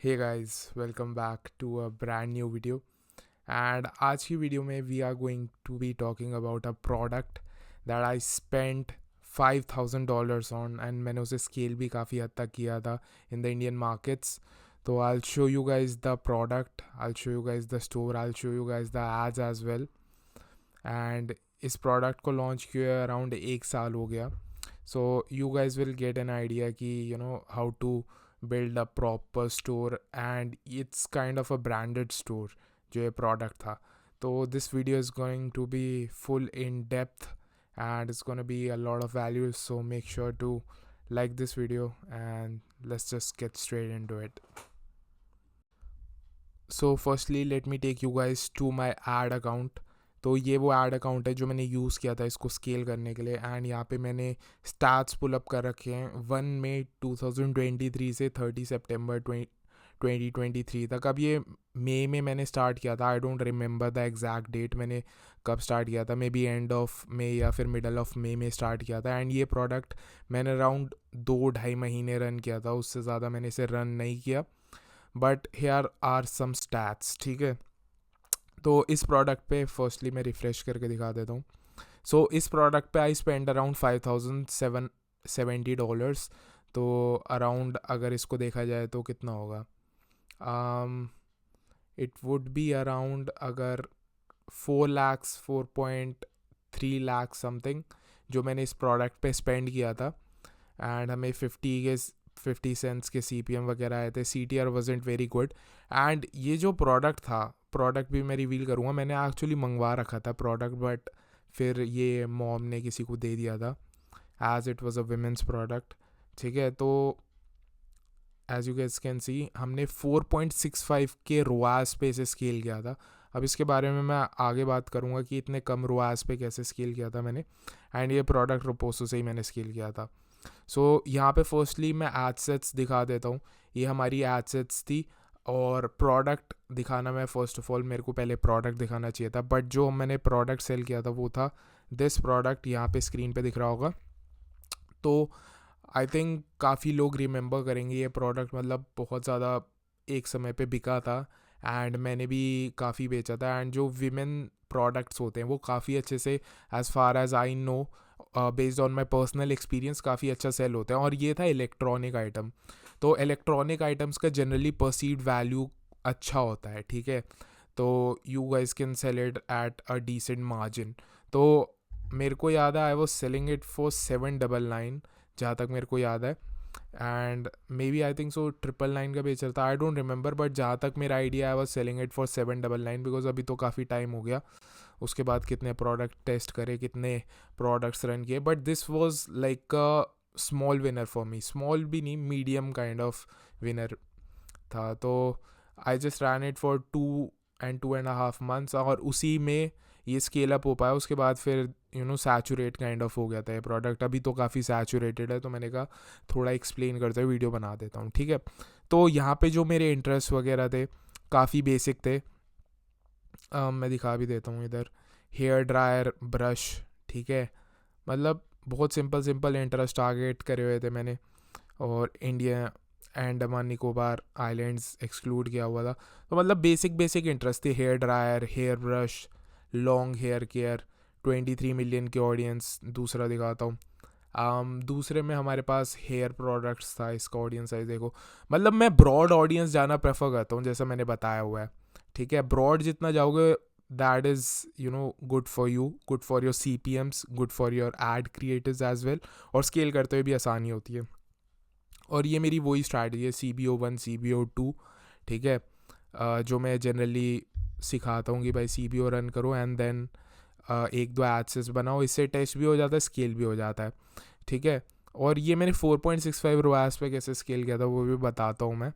Hey guys, welcome back to a brand new video. And आज की video में we are going to be talking about a product that I spent $5,000 on and मैंने उसे scale भी काफ़ी हद तक किया था in the Indian markets. तो I'll show you guys the product, I'll show you guys the store, I'll show you guys the ads as well. And इस product को launch किए around 1 साल हो गया. So you guys will get an idea कि how to build a proper store and it's kind of a branded store जो ये product था. तो this video is going to be full in depth and it's going to be a lot of value, so make sure to like this video and let's just get straight into it. So firstly let me take you guys to my ad account. तो ये वो add account है जो मैंने use किया था इसको scale करने के लिए एंड यहाँ पे मैंने स्टैट्स पुल अप कर रखे हैं 1 मई 2023 से 30 सितंबर 2023 तक. अब ये मई में मैंने स्टार्ट किया था. I don't remember the exact date मैंने कब स्टार्ट किया था. मे बी एंड ऑफ मई या फिर मिडल ऑफ मई में स्टार्ट किया था. एंड ये प्रोडक्ट मैंने अराउंड 2-2.5 महीने रन किया था. उससे ज़्यादा मैंने इसे रन नहीं किया. But here are some stats. ठीक है, तो इस प्रोडक्ट पे फर्स्टली मैं रिफ़्रेश करके दिखा देता हूँ. सो इस प्रोडक्ट पे आई स्पेंड अराउंड $5,770. तो अराउंड अगर इसको देखा जाए तो कितना होगा, इट वुड बी अराउंड अगर 4.3 लाख समथिंग जो मैंने इस प्रोडक्ट पे स्पेंड किया था. एंड हमें 50 सेंट्स के CPM वगैरह आए थे. CTR wasn't very good. And ये जो प्रोडक्ट भी मैं रिवील करूँगा. मैंने एक्चुअली मंगवा रखा था प्रोडक्ट बट फिर ये मॉम ने किसी को दे दिया था as it was a women's product. ठीक है, तो as you guys can see हमने 4.65 के रोआस पे इसे स्केल किया था. अब इसके बारे में मैं आगे बात करूँगा कि इतने कम रोआस पे कैसे स्केल किया था मैंने. एंड ये प्रोडक्ट रोपोसो से ही मैंने स्केल किया था. सो यहाँ पे फर्स्टली मैं एडसेट्स दिखा देता हूँ. ये हमारी एडसेट्स थी और प्रोडक्ट दिखाना, मैं फ़र्स्ट ऑफ ऑल मेरे को पहले प्रोडक्ट दिखाना चाहिए था बट जो मैंने प्रोडक्ट सेल किया था वो था दिस प्रोडक्ट. यहाँ पे स्क्रीन पे दिख रहा होगा. तो आई थिंक काफ़ी लोग रिमेंबर करेंगे ये प्रोडक्ट. मतलब बहुत ज़्यादा एक समय पे बिका था एंड मैंने भी काफ़ी बेचा था. एंड जो विमेन प्रोडक्ट्स होते हैं वो काफ़ी अच्छे से, as far as I know, based on my personal experience, काफ़ी अच्छा सेल होता है. और ये था इलेक्ट्रॉनिक आइटम. तो इलेक्ट्रॉनिक आइटम्स का जनरली परसीव्ड वैल्यू अच्छा होता है. ठीक है, तो you guys can sell it at a decent margin. तो मेरे को याद है I was selling it for 799 जहाँ तक मेरे को याद है. And maybe I think so 999 का बेच रहा था. आई डोंट रिमेंबर बट जहाँ तक मेरा idea I was selling it for 799 because अभी तो काफ़ी टाइम हो गया. उसके बाद कितने प्रोडक्ट टेस्ट करे, कितने प्रोडक्ट्स रन किए, but this was like a small winner for me. Small भी नहीं, मीडियम काइंड ऑफ विनर था. तो I just ran it for 2.5 months और उसी में ये स्केल अप हो पाया. उसके बाद फिर सैचुरेट काइंड ऑफ हो गया था ये प्रोडक्ट. अभी तो काफ़ी सैचुरेटेड है. तो मैंने कहा थोड़ा एक्सप्लेन करते हुए वीडियो बना देता हूँ. ठीक है, तो यहाँ पे जो मेरे इंटरेस्ट वगैरह थे काफ़ी बेसिक थे. मैं दिखा भी देता हूँ इधर. Hair dryer, brush. ठीक है, मतलब बहुत सिंपल इंटरेस्ट टारगेट करे हुए थे मैंने. और India, Andaman Nicobar islands exclude किया हुआ था. तो मतलब बेसिक इंटरेस्ट थे. Hair dryer, hair brush, long hair care. 23 million की ऑडियंस. दूसरा दिखाता हूँ. दूसरे में हमारे पास हेयर प्रोडक्ट्स था. इसका ऑडियंस साइज देखो. मतलब मैं ब्रॉड ऑडियंस जाना प्रेफर करता हूँ जैसा मैंने बताया हुआ है. ठीक है, ब्रॉड जितना जाओगे that is good for you, good for your CPMs, good for your ad creatives as well. और स्केल करते हुए भी आसानी होती है. और ये मेरी वही स्ट्रैटेजी है, CBO1, CBO2. ठीक है, जो मैं जनरली सिखाता हूँ कि भाई CBO रन करो एंड देन 1-2 एड्सेस बनाओ. इससे टेस्ट भी हो जाता है, स्केल भी हो जाता है. ठीक है, और ये मैंने 4.65 रोआस पे कैसे स्केल किया था वो भी बताता हूँ मैं.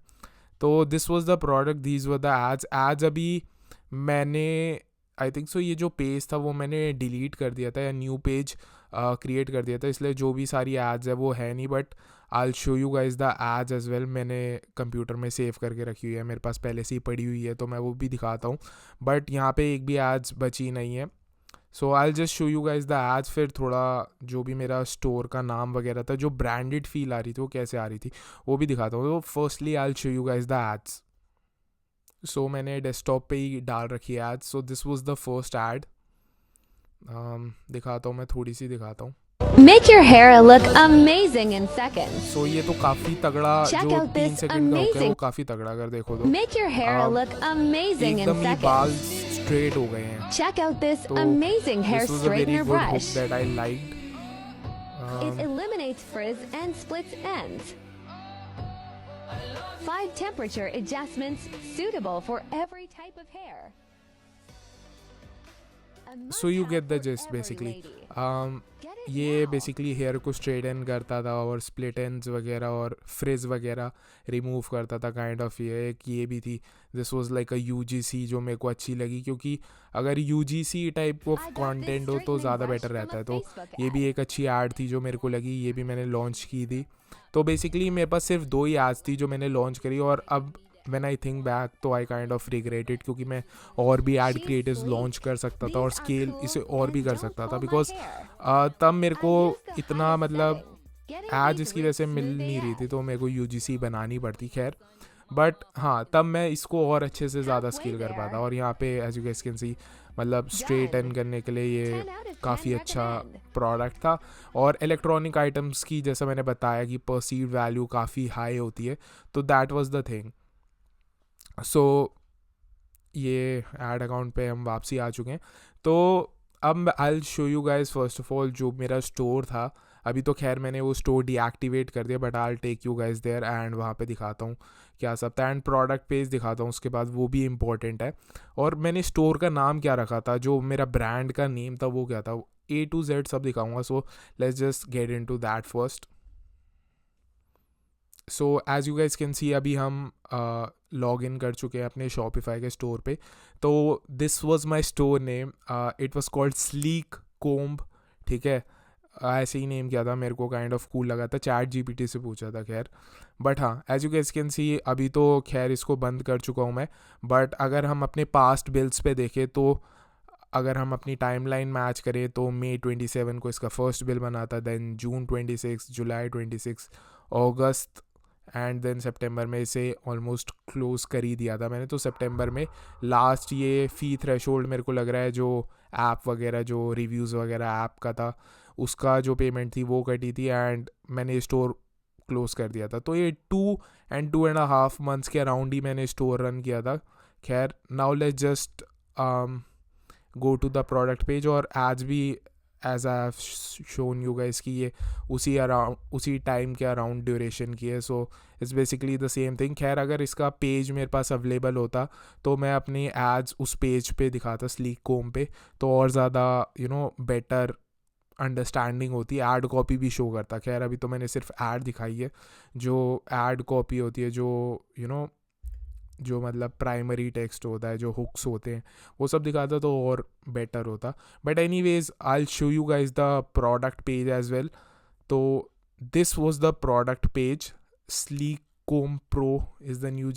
तो this was the product, these were the ads. अभी मैंने आई थिंक सो ये जो पेज था वो मैंने डिलीट कर दिया था या न्यू पेज क्रिएट कर दिया था, इसलिए जो भी सारी एड्स है वो है नहीं. But I show you guys the ads as well. मैंने कंप्यूटर में सेव करके रखी हुई है, मेरे पास पहले से ही पड़ी हुई है तो मैं वो भी दिखाता हूँ. बट यहाँ पे एक भी एड्स बची नहीं है. So I just show you guys the ads, फिर थोड़ा जो भी मेरा स्टोर का नाम वगैरह था, जो ब्रांडेड फील आ रही थी वो कैसे आ रही थी वो भी दिखाता हूँ. तो firstly I show you guys the ads. So मैंने डेस्कटॉप पे ही डाल रखी है ads. So this was the first ad. दिखाता हूँ, मैं थोड़ी सी दिखाता हूँ. Make your hair look amazing in seconds. सो ये तो काफ़ी तगड़ा, Check जो out 3 this सेकंड का होता है वो amazing. काफ़ी तगड़ा, अगर देखो तो Make your hair look amazing in एकदम ही बाल seconds. स्ट्रेट हो गए हैं. Check out this तो amazing hair this was a very straightener good hook brush. that I liked. It eliminates frizz and splits ends. 5 temperature adjustments suitable for every type of hair. A So you must-have get the for gist every basically. lady. Get it ये now. Basically hair को straighten करता था और split ends वगैरह और fridge वगैरह remove करता था, काइंड ऑफ. ये एक ये भी थी. This was like a UGC, जो मेरे को अच्छी लगी, क्योंकि अगर UGC type of I got this content हो तो straightening ज़्यादा brush बेटर from रहता a है. तो Facebook ये ad. भी एक अच्छी ऐड थी जो मेरे को लगी. ये भी मैंने लॉन्च की थी. तो बेसिकली मेरे पास सिर्फ 2 ही एड्स थी जो मैंने लॉन्च करी. और अब व्हेन आई थिंक बैक तो I kind of regret it, क्योंकि मैं और भी add She's creatives sleek. Launch कर सकता था और These are स्केल cool इसे और भी and कर don't सकता था, pull my बिकॉज hair. तब मेरे को I use the इतना highest मतलब setting. Get it as with इसकी Root वैसे मिल Smooth नहीं रही थी, AF. तो मेरे को यूजीसी बनानी पड़ती. खैर, बट हाँ, तब मैं इसको और अच्छे से ज़्यादा Halfway स्केल कर पाता. there. और यहाँ पे as you guys can see, मतलब स्ट्रेट Done. एंड करने के लिए ये 10 out of 10 काफ़ी अच्छा recommend. प्रोडक्ट था. और इलेक्ट्रॉनिक आइटम्स की, जैसा मैंने बताया कि परसीव वैल्यू काफ़ी हाई होती है, तो दैट वाज द थिंग. सो ये एड अकाउंट पे हम वापसी आ चुके हैं. तो अब आई show you guys first of all जो मेरा स्टोर था. अभी तो खैर मैंने वो स्टोर डीएक्टिवेट कर दिया, but I take you guys there and वहाँ पे दिखाता हूँ क्या सब था. एंड प्रोडक्ट पेज दिखाता हूँ उसके बाद, वो भी इम्पोर्टेंट है. और मैंने स्टोर का नाम क्या रखा था, जो मेरा ब्रांड का नेम था वो क्या था, A to Z सब दिखाऊंगा. So let's just get into that first. So as you guys can see, अभी हम लॉग इन कर चुके हैं अपने शॉपिफाई के स्टोर पे. तो this was my store name. It was called sleek comb. ठीक है, ऐसे ही नेम किया था, मेरे को काइंड ऑफ कूल लगा था. चैट जीपीटी से पूछा था. खैर, बट हाँ, as you guys can see अभी तो खैर इसको बंद कर चुका हूँ मैं. बट अगर हम अपने पास्ट बिल्स पे देखें, तो अगर हम अपनी टाइमलाइन मैच करें, तो मई 27 को इसका फर्स्ट बिल बना था. Then June 26, July 26, August and then September में इसे ऑलमोस्ट क्लोज कर ही दिया था मैंने. तो सितंबर में लास्ट ये फ़ी थ्रेशोल्ड मेरे को लग रहा है, जो ऐप वगैरह, जो रिव्यूज़ वगैरह ऐप का था, उसका जो पेमेंट थी वो कटी थी एंड मैंने स्टोर क्लोज कर दिया था. तो ये 2 and 2.5 months के अराउंड ही मैंने स्टोर रन किया था. खैर, now let's just go to the product page. और आज भी as I have shown you guys कि ये उसी टाइम के अराउंड ड्यूरेशन की है. So it's basically the same thing. खैर, अगर इसका पेज मेरे पास अवेलेबल होता तो मैं अपनी एड्स उस पेज पे दिखाता, स्लीक कोम पे, तो और ज़्यादा बेटर अंडरस्टैंडिंग होती. ऐड कॉपी भी शो करता. खैर, अभी तो मैंने सिर्फ ऐड दिखाई है. जो ऐड कॉपी होती है, जो जो मतलब प्राइमरी टेक्स्ट होता है, जो हुक्स होते हैं, वो सब दिखाता तो और बेटर होता. But anyways, I show you guys the product page as well. तो this was the product page. Sleek comb pro is the new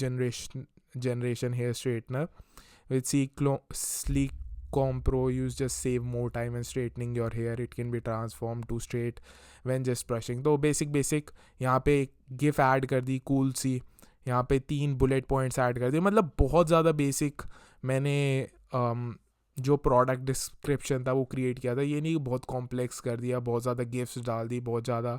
generation hair straightener. With Sleek Comb Pro, you just save more time in straightening your hair. It can be transformed to straight when just brushing. तो basic यहाँ पे GIF add कर दी cool सी. यहाँ पे 3 bullet points add कर दिए. मतलब बहुत ज़्यादा बेसिक मैंने जो प्रोडक्ट डिस्क्रिप्शन था वो क्रिएट किया था. ये नहीं बहुत कॉम्प्लेक्स कर दिया, बहुत ज़्यादा गिफ्ट्स डाल दी, बहुत ज़्यादा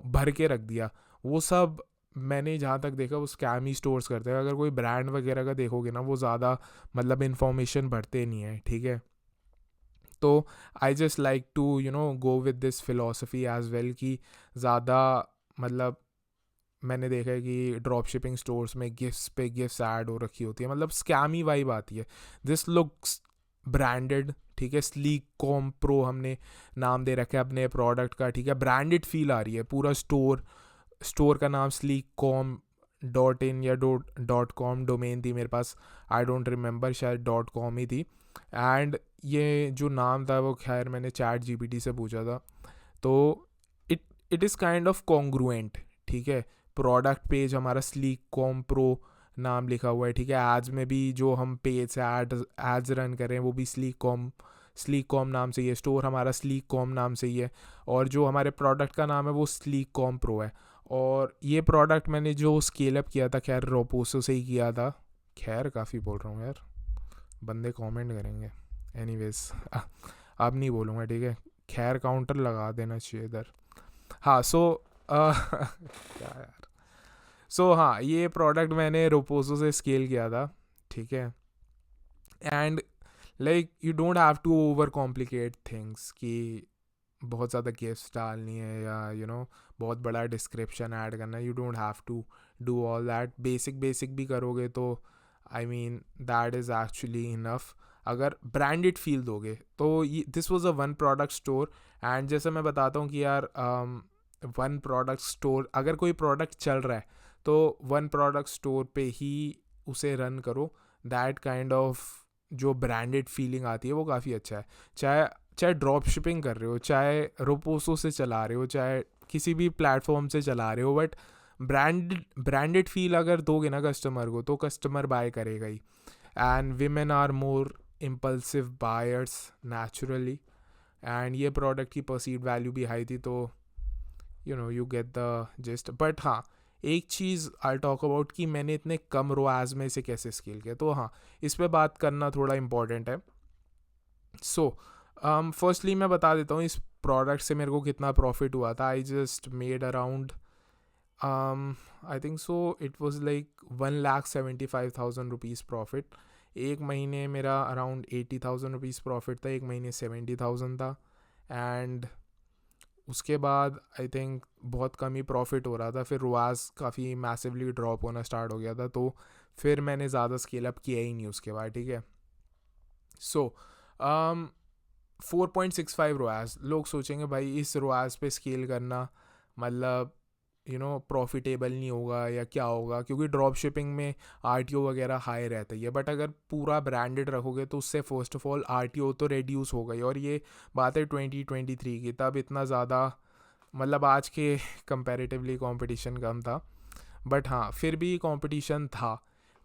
भर के रख दिया. वो सब मैंने जहाँ तक देखा वो स्कैमी स्टोर्स करते हैं. अगर कोई ब्रांड वगैरह का देखोगे ना, वो ज़्यादा मतलब इन्फॉर्मेशन भरते नहीं है. ठीक है, तो I just like to go with this philosophy as well कि ज़्यादा मतलब मैंने देखा है कि ड्रॉप शिपिंग स्टोर्स में गिफ्ट्स पे गिफ्ट्स ऐड हो रखी होती है, मतलब स्कैमी वाइब आती है. This looks branded. ठीक है, स्लीक कॉम प्रो हमने नाम दे रखा है अपने प्रोडक्ट का. ठीक है, ब्रांडेड फील आ रही है. पूरा स्टोर का नाम sleekcom.in या .com डोमेन थी मेरे पास. आई डोंट रिमेंबर, शायद .com ही थी. एंड ये जो नाम था वो खैर मैंने चैट जीपीटी से पूछा था. तो it is kind of congruent. ठीक है, प्रोडक्ट पेज हमारा स्लीक कॉम प्रो नाम लिखा हुआ है. ठीक है, एड्स में भी जो हम पेज से एड्स रन कर रहे हैं वो भी स्लीक कॉम स्लीक कॉम नाम से ही है, स्टोर हमारा स्लीक कॉम नाम से ही है, और जो हमारे प्रोडक्ट का नाम है वो स्लीक कॉम प्रो है। और ये प्रोडक्ट मैंने जो स्केल अप किया था, खैर रोपोसो से ही किया था, खैर काफ़ी बोल रहा हूँ यार, बंदे कमेंट करेंगे, एनीवेज अब नहीं बोलूँगा, ठीक है, खैर काउंटर लगा देना चाहिए इधर। हाँ सो क्या यार, सो हाँ, ये प्रोडक्ट मैंने रोपोसो से स्केल किया था, ठीक है। And like you don't have to overcomplicate things कि बहुत ज़्यादा गिफ्ट्स डालनी है या बहुत बड़ा डिस्क्रिप्शन ऐड करना है, you don't have to do all that. Basic basic भी करोगे तो I mean that is actually enough. अगर ब्रांडेड फील दोगे तो this was a one product store. And जैसे मैं बताता हूँ कि यार वन प्रोडक्ट स्टोर, अगर कोई प्रोडक्ट चल रहा है तो वन प्रोडक्ट स्टोर पे ही उसे रन करो। दैट काइंड ऑफ जो ब्रांडेड फीलिंग आती है वो काफ़ी अच्छा है। चाहे चाहे ड्रॉप शिपिंग कर रहे हो, चाहे रोपोसो से चला रहे हो, चाहे किसी भी प्लेटफॉर्म से चला रहे हो, बट ब्रांडेड फील अगर दोगे ना कस्टमर को तो कस्टमर बाय करेगा ही। And women are more impulsive buyers naturally, and ये प्रोडक्ट की परसीव्ड वैल्यू भी हाई थी, तो you get the gist. But हाँ, एक चीज़ आई टॉक अबाउट कि मैंने इतने कम रोआज में इसे कैसे स्केल किया, तो हाँ, इस पर बात करना थोड़ा इम्पॉर्टेंट है। सो फर्स्टली मैं बता देता हूँ इस प्रोडक्ट से मेरे को कितना प्रॉफिट हुआ था। I just made around I think so it was like 1,75,000 rupees profit. एक महीने मेरा अराउंड 80,000 रुपीज़ प्रॉफिट था, एक महीने 70,000 था। एंड उसके बाद आई थिंक बहुत कम ही प्रॉफिट हो रहा था, फिर रुआज काफ़ी मैसिवली ड्रॉप होना स्टार्ट हो गया था, तो फिर मैंने ज़्यादा स्केल अप किया ही नहीं उसके बाद, ठीक है। सो 4.65 रोआज, लोग सोचेंगे भाई इस रोआज पे स्केल करना मतलब प्रॉफिटेबल नहीं होगा या क्या होगा, क्योंकि ड्रॉप शिपिंग में आरटीओ वगैरह हाई रहता ही है। बट अगर पूरा ब्रांडेड रखोगे तो उससे फर्स्ट ऑफ ऑल आरटीओ तो रेड्यूस हो गई, और ये बात है 2023 की, तब इतना ज़्यादा मतलब आज के कंपैरेटिवली कंपटीशन कम था। बट हाँ, फिर भी कंपटीशन था,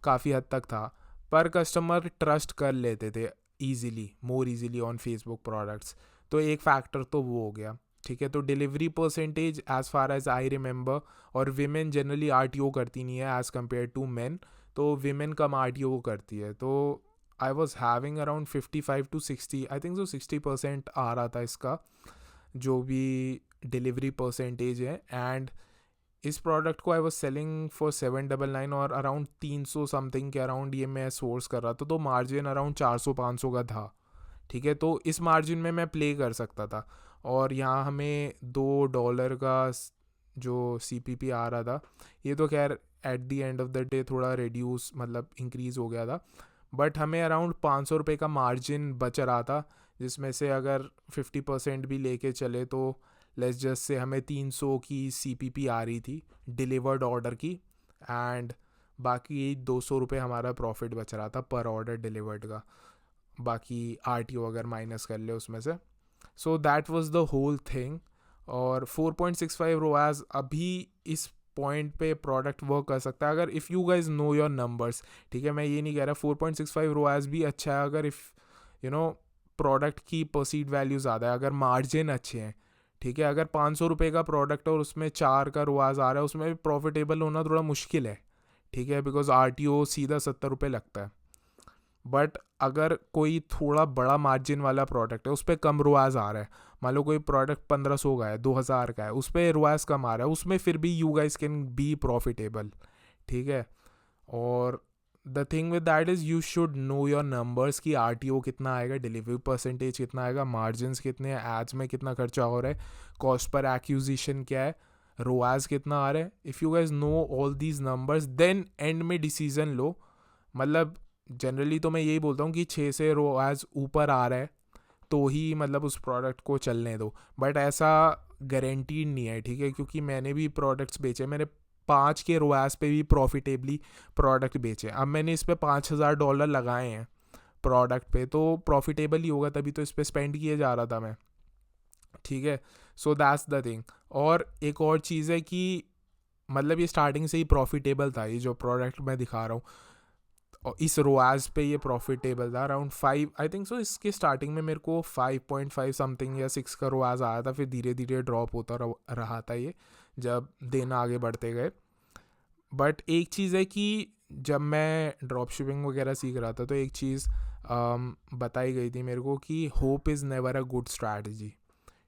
काफ़ी हद तक था, पर कस्टमर ट्रस्ट कर लेते थे easily, more easily on Facebook products, तो एक फैक्टर तो वो हो गया, ठीक है। तो delivery percentage as far as I remember, और विमेन जनरली आरटीओ करती नहीं है एज़ कम्पेयर टू मेन, तो विमेन कम आरटीओ करती है। तो I was having around 55 to 60, I think so 60% आ रहा था इसका जो भी डिलीवरी परसेंटेज है। एंड इस प्रोडक्ट को आई वॉज सेलिंग फॉर 799 और अराउंड 300 समथिंग के अराउंड ये मैं सोर्स कर रहा था, तो मार्जिन अराउंड 400-500 का था, ठीक है। तो इस मार्जिन में मैं प्ले कर सकता था, और यहाँ हमें $2 का जो CPP आ रहा था, ये तो खैर at the end of the day थोड़ा रिड्यूस मतलब इंक्रीज़ हो गया था, बट हमें अराउंड 500 रुपये का मार्जिन बच रहा था, जिसमें से अगर 50% भी लेके चले तो लेस जस्ट से हमें 300 की CPP आ रही थी डिलीवर्ड ऑर्डर की, एंड बाकी 200 रुपये हमारा प्रॉफिट बच रहा था पर ऑर्डर डिलीवर्ड का, बाकी RTO अगर माइनस कर ले उसमें से। So that was the whole thing. और 4.65 रोआज अभी इस पॉइंट पे प्रोडक्ट वर्क कर सकता है अगर if you guys know your numbers, ठीक है। मैं ये नहीं कह रहा 4.65 रोआज भी अच्छा है अगर इफ़ प्रोडक्ट की परसीड वैल्यू ज़्यादा है, अगर मार्जिन अच्छे हैं, ठीक है। अगर 500 रुपये का प्रोडक्ट और उसमें 4 का रोआज आ रहा है, उसमें भी प्रॉफिटेबल होना थोड़ा मुश्किल है, ठीक है, बिकॉज RTO सीधा 70 रुपये लगता है। बट अगर कोई थोड़ा बड़ा मार्जिन वाला प्रोडक्ट है, उस पर कम रुआज आ रहा है, मान लो कोई प्रोडक्ट 1500 का है, 2000 का है, उस पर रुआज कम आ रहा है, उसमें फिर भी you guys can be profitable, ठीक है। और the thing with that is you should know your numbers कि RTO कितना आएगा, डिलीवरी परसेंटेज कितना आएगा, मार्जिनस कितने हैं, एड्स में कितना खर्चा हो रहा है, कॉस्ट पर एक्विजिशन क्या है, रोआज कितना आ रहा है। If you guys know all these numbers then end में डिसीजन लो। मतलब जनरली तो मैं यही बोलता हूँ कि 6 से रोआज ऊपर आ रहा है तो ही मतलब उस प्रोडक्ट को चलने दो, बट ऐसा गारंटीड नहीं है, ठीक है, क्योंकि मैंने भी प्रोडक्ट्स बेचे, मैंने 5 के रोआज पे भी प्रॉफिटेबली प्रोडक्ट बेचे। अब मैंने इस पर $5,000 लगाए हैं प्रोडक्ट पे, तो प्रॉफिटेबल ही होगा, तभी तो इस पर स्पेंड किए जा रहा था मैं, ठीक है। So that's the thing. और एक और चीज़ है कि मतलब ये स्टार्टिंग से ही प्रॉफिटेबल था, ये जो प्रोडक्ट मैं दिखा रहा हूँ। और इस रोआज पे ये प्रॉफिटेबल था अराउंड 5 आई थिंक सो। इसके स्टार्टिंग में मेरे को 5.5 समथिंग या 6 का रोआज आया था, फिर धीरे धीरे ड्रॉप होता रहा था ये जब दिन आगे बढ़ते गए। बट एक चीज़ है कि जब मैं ड्रॉप शिपिंग वगैरह सीख रहा था तो एक चीज़ बताई गई थी मेरे को कि hope is never a good strategy.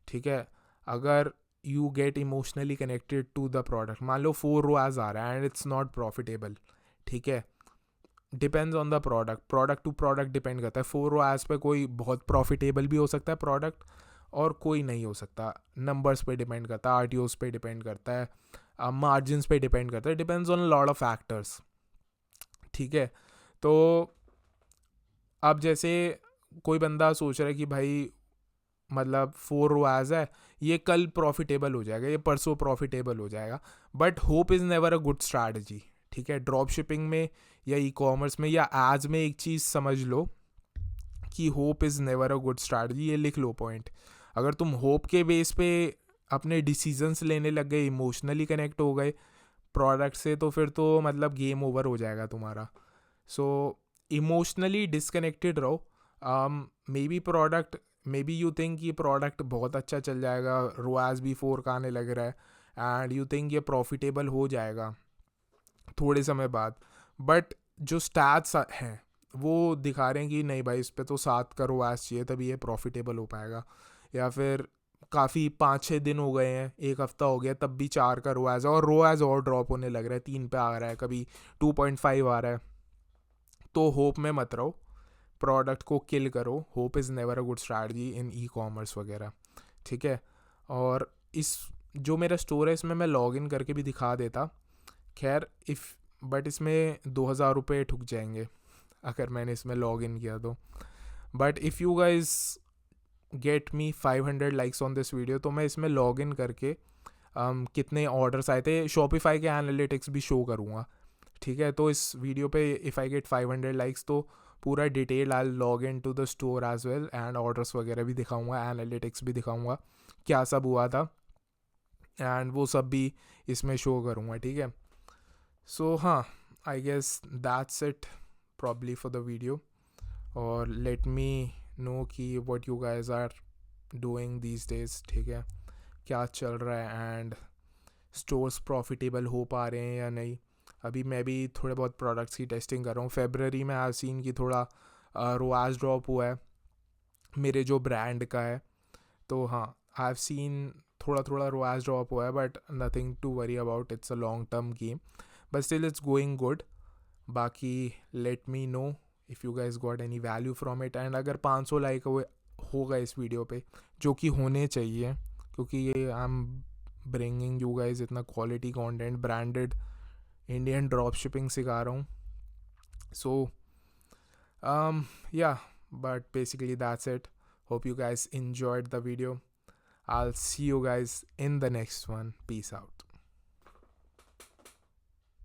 ठीक है, अगर you get emotionally connected to the product, मान लो 4 रोआज आ रहा है एंड इट्स नॉट प्रॉफिटेबल, ठीक है, depends on the product to product depend करता है। 4 रोआज पे कोई बहुत प्रॉफिटेबल भी हो सकता है प्रोडक्ट और कोई नहीं हो सकता, नंबर्स पे डिपेंड करता है, आरटीओस पे डिपेंड करता है, मार्जिन्स पे डिपेंड करता है, depends on lot of factors. ठीक है, तो अब जैसे कोई बंदा सोच रहा है कि भाई मतलब 4 रोआज है, ये कल प्रॉफिटेबल हो जाएगा, ये परसों प्रॉफिटेबल हो जाएगा, but hope is never a good strategy. ठीक है, ड्रॉप शिपिंग में या ई कॉमर्स में या एड्स में एक चीज़ समझ लो कि hope is never a good strategy, ये लिख लो पॉइंट। अगर तुम होप के बेस पे अपने डिसीजंस लेने लग गए, इमोशनली कनेक्ट हो गए प्रोडक्ट से, तो फिर तो मतलब गेम ओवर हो जाएगा तुम्हारा। सो इमोशनली डिसकनेक्टेड रहो। May be product, may be you think ये प्रोडक्ट बहुत अच्छा चल जाएगा, रोआज भी 4 का आने लग रहा है एंड यू थिंक ये प्रॉफिटेबल हो जाएगा थोड़े समय बाद, बट जो स्टैट्स हैं वो दिखा रहे हैं कि नहीं भाई, इस पर तो 7 का रोआज चाहिए तभी ये प्रॉफिटेबल हो पाएगा। या फिर काफ़ी 5-6 दिन हो गए हैं, एक हफ्ता हो गया, तब भी 4 का रोआज है और रोआज और ड्रॉप होने लग रहा है, 3 पे आ रहा है, कभी 2.5 आ रहा है। तो होप में मत रहो, प्रोडक्ट को किल करो। Hope is never a good strategy in e commerce वगैरह। ठीक है, और इस जो मेरा स्टोर है इसमें मैं लॉग इन करके भी दिखा देता, खैर बट इसमें 2,000 रुपये ठुक जाएंगे अगर मैंने इसमें लॉग इन किया तो। But if you guys get me 500 likes on this video तो मैं इसमें लॉग इन करके कितने ऑर्डर्स आए थे, शॉपिफाई के एनालिटिक्स भी शो करूँगा। ठीक है, तो इस वीडियो पे इफ़ आई गेट 500 लाइक्स तो पूरा detail I log in to the store as well and orders वगैरह भी दिखाऊंगा, एनालिटिक्स भी दिखाऊंगा क्या सब हुआ था एंड वो सब भी इसमें शो करूँगा। ठीक है, सो हाँ, I guess that's it probably for the video, और लेट मी नो कि what you guys are doing these days. ठीक है, क्या चल रहा है एंड स्टोर्स प्रॉफिटेबल हो पा रहे हैं या नहीं। अभी मैं भी थोड़े बहुत प्रोडक्ट्स की टेस्टिंग कर रहा हूँ। फेबररी में आई सीन की थोड़ा रोआज ड्रॉप हुआ है मेरे जो ब्रांड का है, तो हाँ आई हैव सीन थोड़ा थोड़ा रोआज ड्रॉप हुआ है, but nothing to worry about, it's a long term game, but still it's going good. बाकी let me know if you guys got any value from it, and अगर 500 like होगा इस video पे, जो कि होने चाहिए क्योंकि ये I am bringing you guys इतना quality content, branded Indian drop shipping सिखा रहा हूँ। सो yeah, but basically that's it. Hope you guys enjoyed the video. I'll see you guys in the next one. Peace out.